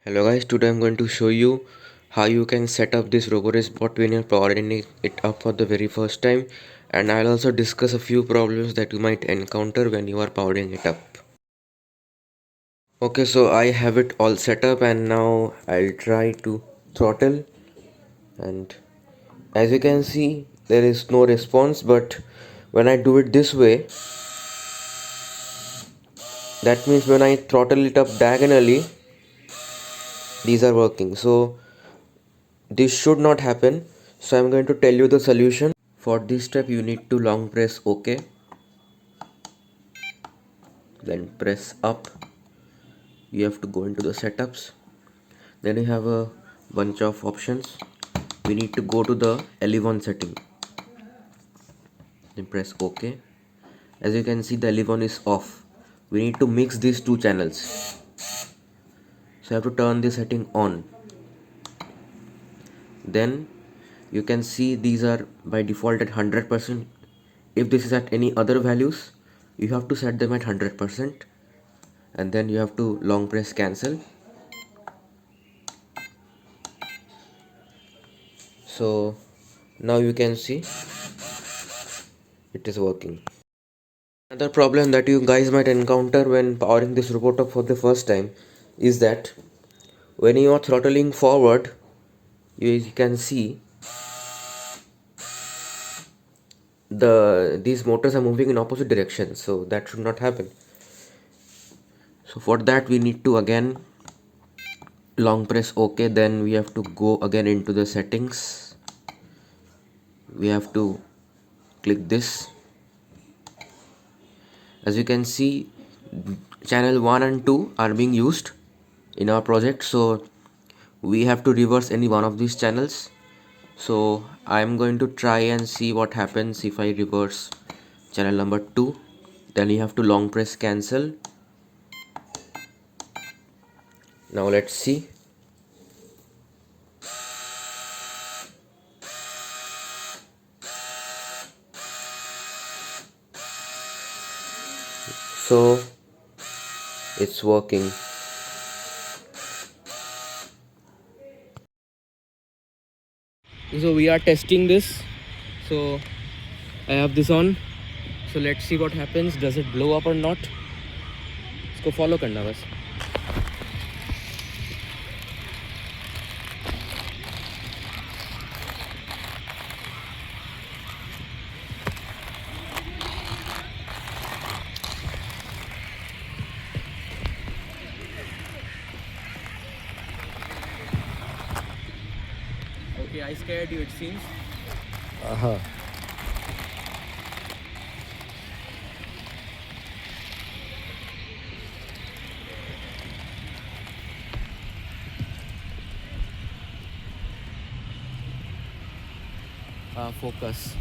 Hello guys, today I'm going to show you how you can set up this Roborace bot when you're powering it up for the very first time, and I'll also discuss a few problems that you might encounter when you are powering it up. Okay, so I have it all set up and now I'll try to throttle, and as you can see there is no response, but when I do it this way, that means when I throttle it up diagonally, these are working. So this should not happen, so I'm going to tell you the solution. For this step you need to long press OK, then press up. You have to go into the setups, then you have a bunch of options. We need to go to the L1 setting, then press OK. As you can see, the L1 is off. We need to mix these two channels, so I have to turn the setting on. Then you can see these are by default at 100%. If this is at any other values, you have to set them at 100%, and then you have to long press cancel. So now you can see it is working. Another problem that you guys might encounter when powering this robot up for the first time is that when you are throttling forward, you can see these motors are moving in opposite directions, so that should not happen. So for that we need to again long press OK, then we have to go again into the settings. We have to click this. As you can see, channel 1 and 2 are being used in our project, so we have to reverse any one of these channels. So I'm going to try and see what happens if I reverse channel number 2. Then you have to long press cancel. Now let's see. So it's working. So we are testing this. So I have this on. So let's see what happens. Does it blow up or not? इसको follow करना बस. Okay, I scared you, it seems. Focus.